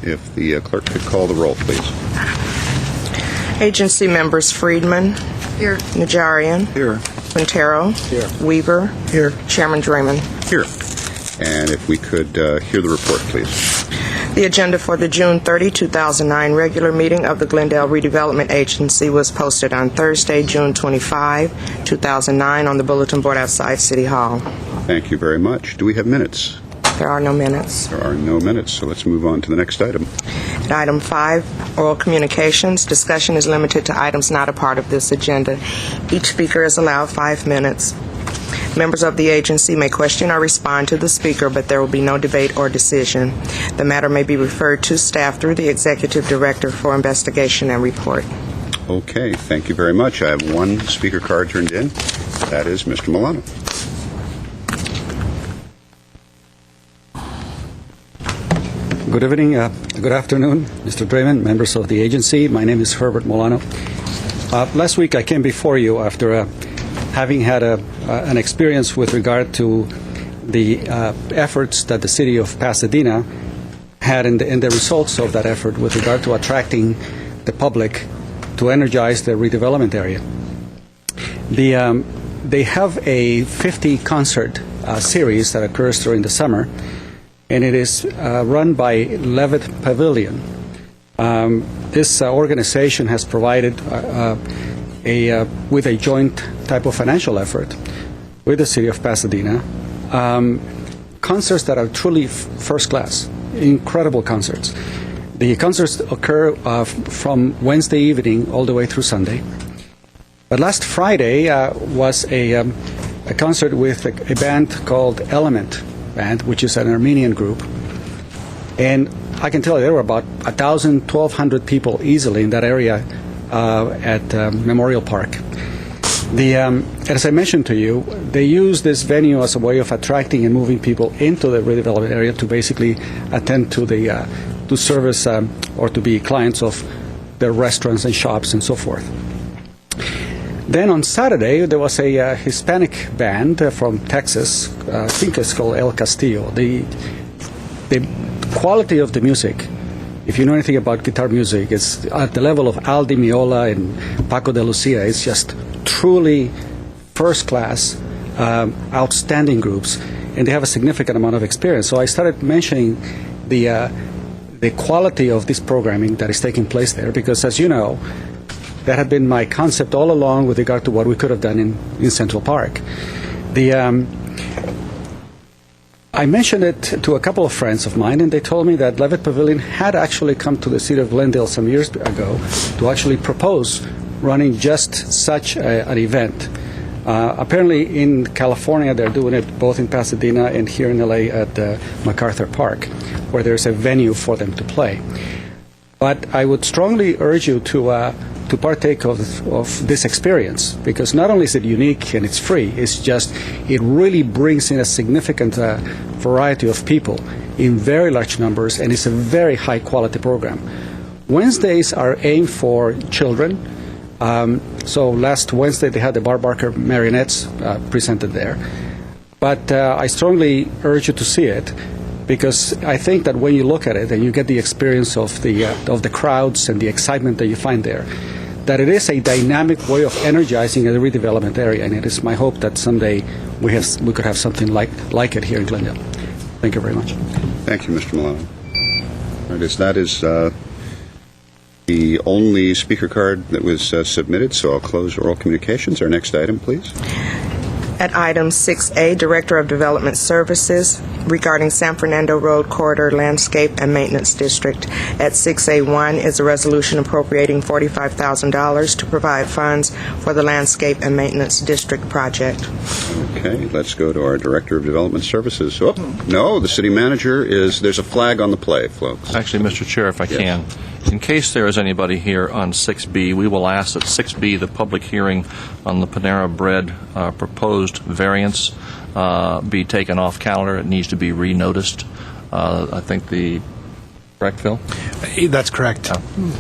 If the clerk could call the roll, please. Agency members Friedman. Here. Najarian. Here. Quintero. Here. Weaver. Here. Chairman Draymond. Here. And if we could hear the report, please. The agenda for the June 30, 2009 regular meeting of the Glendale Redevelopment Agency was posted on Thursday, June 25, 2009 on the bulletin board outside City Hall. Thank you very much. Do we have minutes? There are no minutes. There are no minutes, so let's move on to the next item. At item 5, oral communications. Discussion is limited to items not a part of this agenda. Each speaker is allowed 5 minutes. Members of the agency may question or respond to the speaker, but there will be no debate or decision. The matter may be referred to staff through the executive director for investigation and report. Okay, thank you very much. I have one speaker card turned in. That is Mr. Milano. Good evening, good afternoon, Mr. Draymond, members of the agency. My name is Herbert Milano. Last week I came before you after having had an experience with regard to the efforts that the city of Pasadena had in the results of that effort with regard to attracting the public to energize the redevelopment area. They have a 50-concert series that occurs during the summer, and it is run by Levitt Pavilion. This organization has provided with a joint type of financial effort with the city of Pasadena, concerts that are truly first class, incredible concerts. The concerts occur from Wednesday evening all the way through Sunday. But last Friday was a concert with a band called Element Band, which is an Armenian group. And I can tell you there were about 1,000, 1,200 people easily in that area at Memorial Park. As I mentioned to you, they use this venue as a way of attracting and moving people into the redevelopment area to basically attend to to service or to be clients of their restaurants and shops and so forth. Then on Saturday, there was a Hispanic band from Texas, I think it's called El Castillo. The quality of the music, if you know anything about guitar music, it's at the level of Al Di Meola and Paco de Lucia. It's just truly first-class, outstanding groups, and they have a significant amount of experience. So I started mentioning the quality of this programming that is taking place there, because as you know, that had been my concept all along with regard to what we could have done in Central Park. I mentioned it to a couple of friends of mine, and they told me that Levitt Pavilion had actually come to the city of Glendale some years ago to actually propose running just such an event. Apparently in California they're doing it both in Pasadena and here in LA at MacArthur Park, where there's a venue for them to play. But I would strongly urge you to partake of this experience, because not only is it unique and it's free, it really brings in a significant variety of people in very large numbers, and it's a very high quality program. Wednesdays are aimed for children. So last Wednesday they had the Bar Barker marionettes presented there. But I strongly urge you to see it, because I think that when you look at it and you get the experience of the crowds and the excitement that you find there, that it is a dynamic way of energizing a redevelopment area, and it is my hope that someday we could have something like it here in Glendale. Thank you very much. Thank you, Mr. Milano. That is the only speaker card that was submitted, so I'll close oral communications. Our next item, please. At item 6A, Director of Development Services, regarding San Fernando Road Corridor Landscape and Maintenance District. At 6A1 is a resolution appropriating $45,000 to provide funds for the Landscape and Maintenance District project. Okay, let's go to our Director of Development Services. Oh, no, the City Manager there's a flag on the play, folks. Actually, Mr. Chair, if I can. In case there is anybody here on 6B, we will ask that 6B, the public hearing on the Panera Bread proposed variance, be taken off calendar. It needs to be renoticed. I think correct, Phil? That's correct.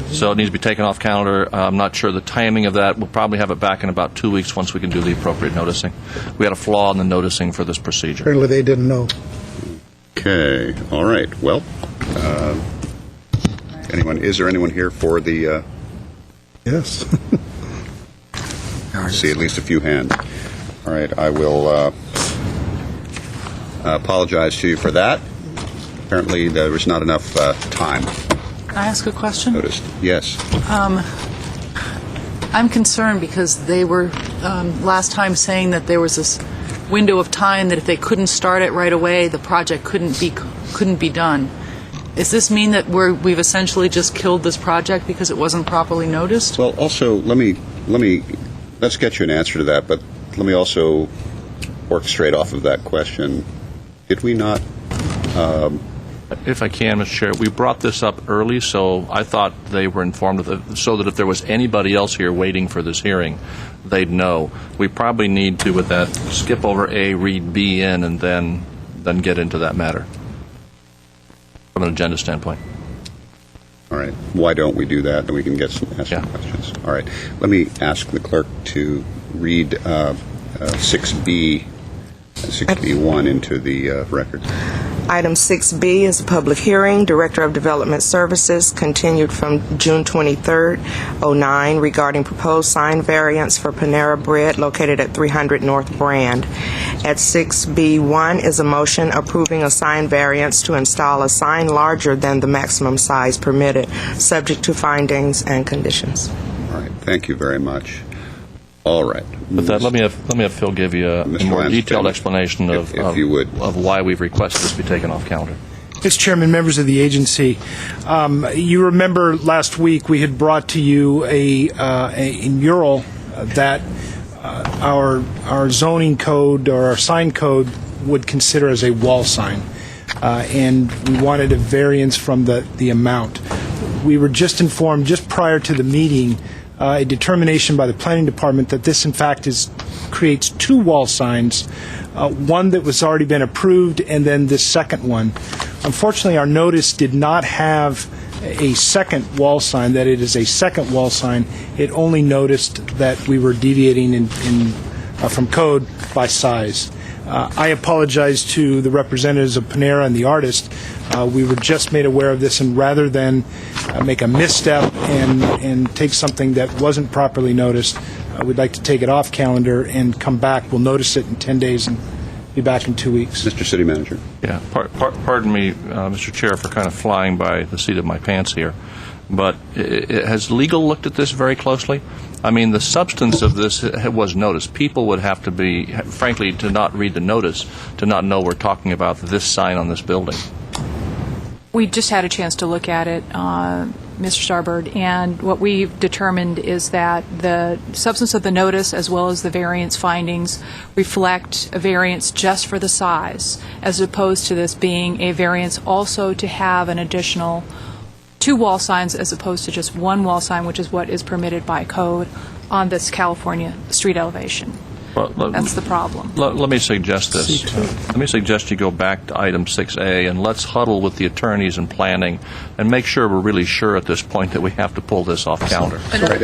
So it needs to be taken off calendar. I'm not sure the timing of that. We'll probably have it back in about 2 weeks once we can do the appropriate noticing. We had a flaw in the noticing for this procedure. Apparently they didn't know. Okay, all right. Well, Anyone? Is there anyone here for the? Yes. I see at least a few hands. All right, I will apologize to you for that. Apparently, there was not enough time Can I ask a question? noticed. Yes. I'm concerned because they were last time saying that there was this window of time that if they couldn't start it right away, the project couldn't be done. Does this mean that we've essentially just killed this project because it wasn't properly noticed? Well, also, let's get you an answer to that, but let me also work straight off of that question. Did we not? If I can, Mr. Chair, we brought this up early, so I thought they were informed of it, so that if there was anybody else here waiting for this hearing, they'd know. We probably need to, with that, skip over A, read B in, and then get into that matter from an agenda standpoint. All right. Why don't we do that? Then we can ask some questions. All right. Let me ask the clerk to read 6B, 6B1 into the record. Item 6B is a public hearing, Director of Development Services, continued from June 23rd, 09, regarding proposed sign variance for Panera Bread located at 300 North Brand. At 6B1 is a motion approving a sign variance to install a sign larger than the maximum size permitted, subject to findings and conditions. All right. Thank you very much. All right. With that, let me have Phil give you a Mr. more Lansdale, detailed explanation if you would. of why we've requested this be taken off calendar. Mr. Chairman, members of the agency, you remember last week we had brought to you a mural that our zoning code or our sign code would consider as a wall sign, and we wanted a variance from the amount. We were just informed just prior to the meeting a determination by the planning department that this in fact creates two wall signs, one that was already been approved and then this second one. Unfortunately, our notice did not have a second wall sign, that it is a second wall sign. It only noticed that we were deviating from code by size. I apologize to the representatives of Panera and the artist. We were just made aware of this, and rather than make a misstep and take something that wasn't properly noticed, we'd like to take it off calendar and come back. We'll notice it in 10 days and be back in 2 weeks. Mr. City Manager. Yeah, pardon me, Mr. Chair, for kind of flying by the seat of my pants here, but has legal looked at this very closely? I mean, the substance of this was noticed. People would have to be, frankly, to not read the notice, to not know we're talking about this sign on this building. We just had a chance to look at it, Mr. Starbird, and what we've determined is that the substance of the notice as well as the variance findings reflect a variance just for the size, as opposed to this being a variance also to have an additional two wall signs as opposed to just one wall sign, which is what is permitted by code on this California street elevation. Well, That's the problem. Let me suggest this. Let me suggest you go back to item 6A and let's huddle with the attorneys and planning and make sure we're really sure at this point that we have to pull this off calendar. Right,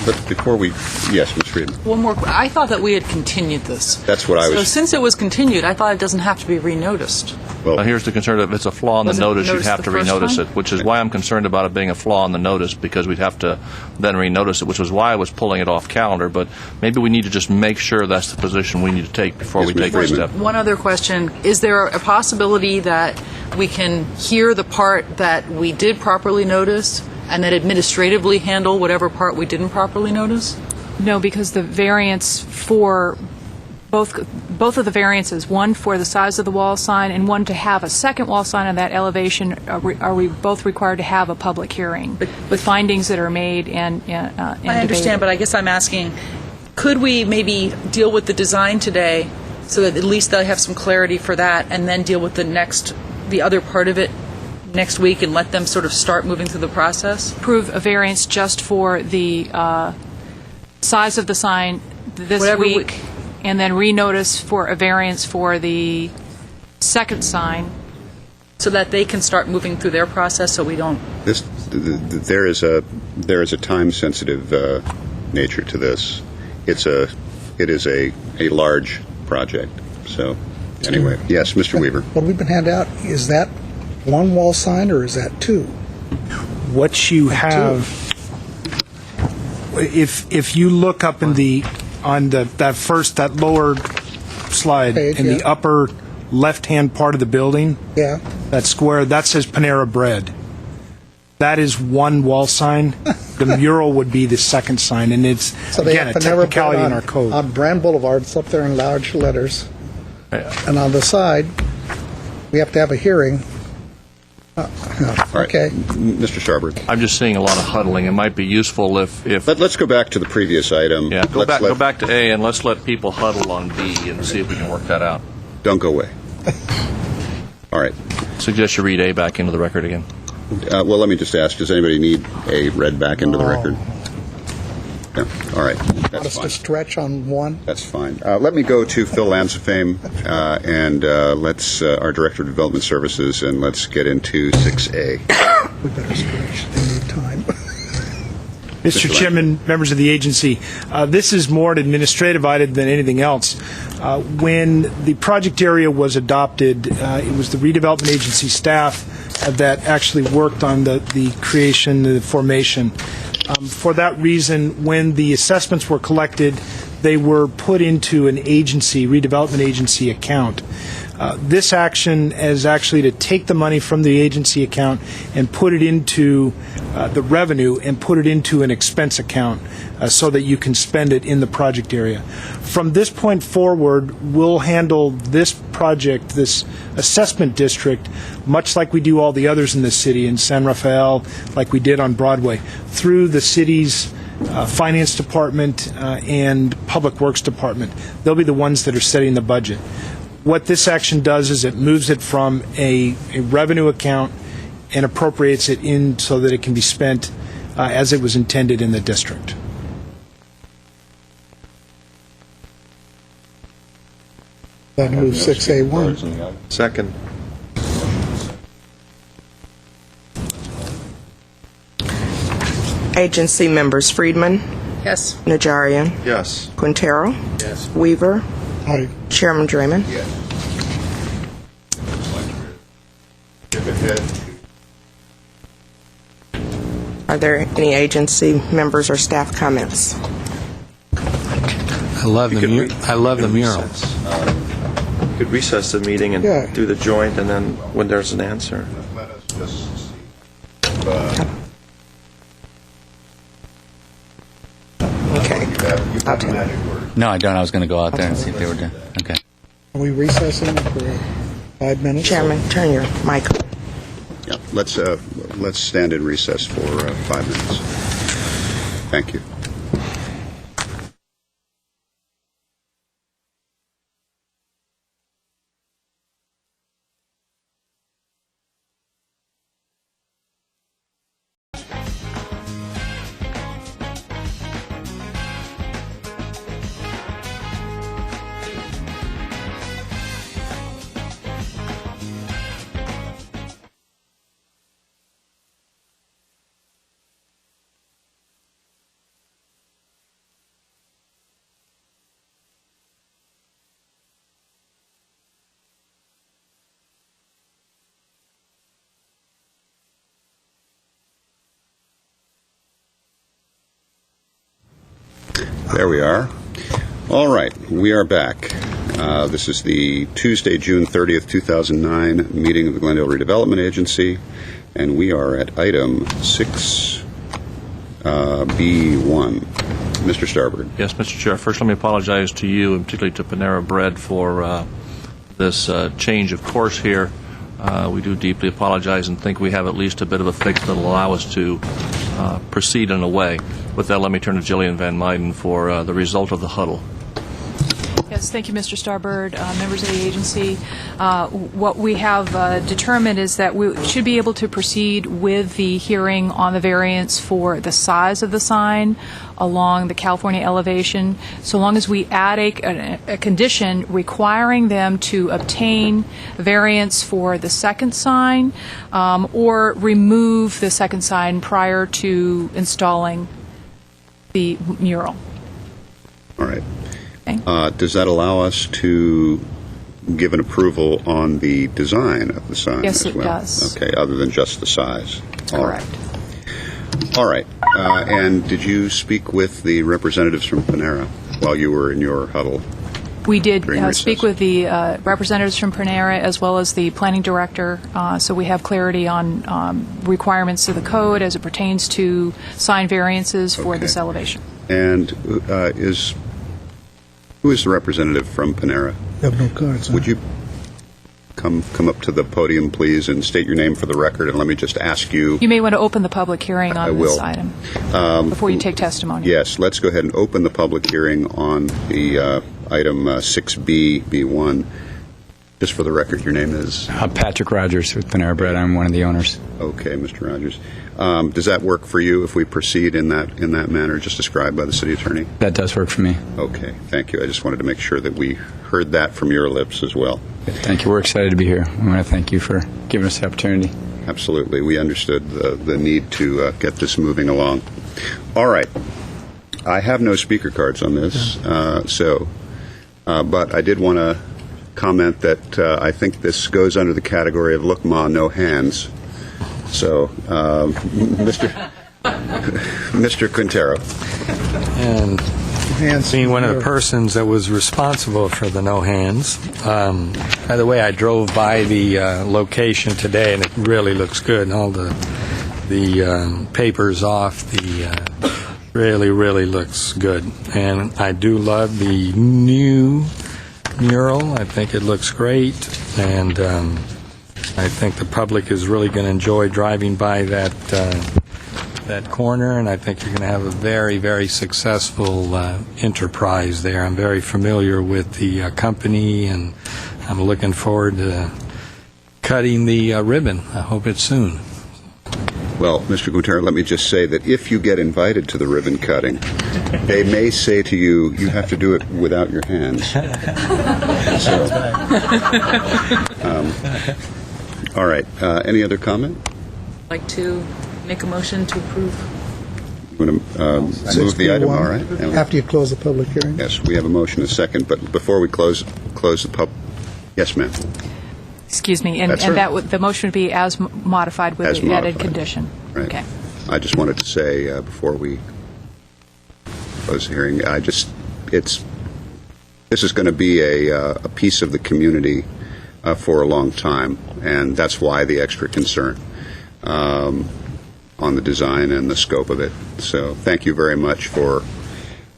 but before we, yes, Ms. Friedman. One more. I thought that we had continued this. That's what I was. So since it was continued, I thought it doesn't have to be renoticed. Well, Here's the concern: if it's a flaw in the Was it notice, you'd noticed have the to first renotice time? it, which is why I'm concerned about it being a flaw in the notice, because we'd have to then renotice it, which is why I was pulling it off calendar. But maybe we need to just make sure that's the position we need to take before Yes, we Ms. take this Friedman. step. One other question. Is there a possibility that we can hear the part that we did properly notice and then administratively handle whatever part we didn't properly notice? No, because the variance for both of the variances, one for the size of the wall sign and one to have a second wall sign on that elevation, are we both required to have a public hearing with findings that are made and I debated. understand, but I guess I'm asking, could we maybe deal with the design today so that at least they'll have some clarity for that, and then deal with the other part of it next week and let them sort of start moving through the process? Approve a variance just for the size of the sign this Whatever week, and then renotice for a variance for the second sign. So that they can start moving through their process so we don't... there is a time-sensitive nature to this. It is a large project. So, anyway, yes, Mr. Weaver. What we've been handed out, is that one wall sign or is that two? what you have, if you look up in that lower slide, Page, in the yeah. upper left-hand part of the building, Yeah. that square, that says Panera Bread. That is one wall sign. The mural would be the second sign, and it's, So they again, have a Panera Bread technicality in our code. on Brand Boulevard. It's up there in large letters. And on the side, we have to have a hearing. All right. Okay. Mr. Starbird. I'm just seeing a lot of huddling. It might be useful if Let's go back to the previous item. yeah, go Let's back to A, and let's let people huddle on B and see if we can work that out. Don't go away. All right. Suggest you read A back into the record again. Well, let me just ask, does anybody need A read back into the record? Yeah. All right. Want That's us to fine. stretch on one? That's fine. Let me go to Phil Lansafame and let's our Director of Development Services, and let's get into 6A. We better stretch. They need time. Mr. Chairman, members of the agency, this is more an administrative item than anything else. When the project area was adopted, it was the redevelopment agency staff that actually worked on the creation, the formation. For that reason, when the assessments were collected, they were put into an agency, redevelopment agency account. This action is actually to take the money from the agency account and put it into the revenue and put it into an expense account so that you can spend it in the project area. From this point forward, we'll handle this project, this assessment district, much like we do all the others in the city, in San Rafael, like we did on Broadway, through the city's finance department and public works department. They'll be the ones that are setting the budget. What this action does is it moves it from a revenue account and appropriates it in so that it can be spent as it was intended in the district. Then move 6A1. Second. Agency members Friedman, Yes. Najarian, Yes. Quintero, Yes. Weaver, Aye. Chairman Draymond. Are there any agency members or staff comments? I love the mural. You could recess the meeting and Yeah. do the joint, and then when there's an answer. Let us just see. Okay. I'll do that. No, I don't. I was going to go out there and see if they were done. Okay. Are we recessing for 5 minutes? Chairman, turn your mic on. Yeah, let's stand in recess for 5 minutes. Thank you. There we are. All right, we are back. This is the Tuesday, June 30th, 2009 meeting of the Glendale Redevelopment Agency, and we are at item 6B1. Mr. Starbird. Yes, Mr. Chair. First, let me apologize to you, and particularly to Panera Bread, for this change of course here. We do deeply apologize and think we have at least a bit of a fix that will allow us to proceed in a way. With that, let me turn to Jillian Van Meiden for the result of the huddle. Yes, thank you, Mr. Starbird, members of the agency. What we have determined is that we should be able to proceed with the hearing on the variance for the size of the sign along the California elevation, so long as we add a condition requiring them to obtain variance for the second sign or remove the second sign prior to installing the mural. All right. Okay. Does that allow us to give an approval on the design of the sign Yes, as it well? does. Okay, other than just the size. All right. Correct. All right. And did you speak with the representatives from Panera while you were in your huddle? We did During recess. speak with the representatives from Panera as well as the planning director, so we have clarity on requirements of the code as it pertains to sign variances for Okay. this elevation. And who is the representative from Panera? You have no cards, huh? Would you come up to the podium, please, and state your name for the record? And let me just ask you. You may want to open the public hearing I on will. this item before you take testimony. Yes, let's go ahead and open the public hearing on the item 6B1. Just for the record, your name is? Patrick Rogers with Panera Bread. I'm one of the owners. Okay, Mr. Rogers. Does that work for you if we proceed in that manner just described by the city attorney? That does work for me. Okay, thank you. I just wanted to make sure that we heard that from your lips as well. Thank you. We're excited to be here. I want to thank you for giving us the opportunity. Absolutely. We understood the need to get this moving along. All right. I have no speaker cards on this, but I did want to comment that I think this goes under the category of look, ma, no hands. So, Mr. Quintero. And Hands. being one of the persons that was responsible for the no hands. By the way, I drove by the location today, and it really looks good. And all the papers off, really looks good. And I do love the new mural. I think it looks great, and I think the public is really going to enjoy driving by that corner, and I think you're going to have a very successful enterprise there. I'm very familiar with the company, and I'm looking forward to cutting the ribbon. I hope it's soon. Well, Mr. Quintero, let me just say that if you get invited to the ribbon cutting, they may say to you, you have to do it without your hands. So, all right. Any other comment? I'd like to make a motion to approve. You want to move the item? All right. And After you close the public hearing? yes, we have a motion, a second. But before we close the pub, yes, ma'am. Excuse me, and That's right. the motion would be as modified with As the added modified. condition. Right. Okay. I just wanted to say before we close the hearing, this is going to be a piece of the community for a long time, and that's why the extra concern on the design and the scope of it. So thank you very much for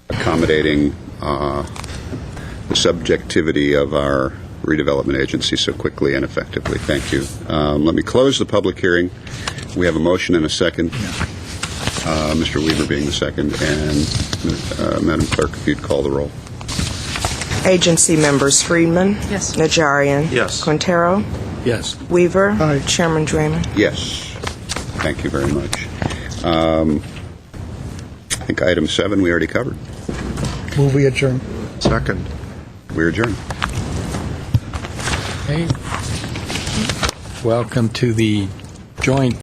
accommodating the subjectivity of our redevelopment agency so quickly and effectively. Thank you. Let me close the public hearing. We have a motion and a second. Mr. Weaver being the second, and Madam Clerk, if you'd call the roll. Agency members Friedman. Yes. Najarian. Yes. Quintero. Yes. Weaver. Aye. Chairman Draymond. Yes. Thank you very much. I think item 7 we already covered. Move we adjourn. Second. We adjourn. Okay. Welcome to the joint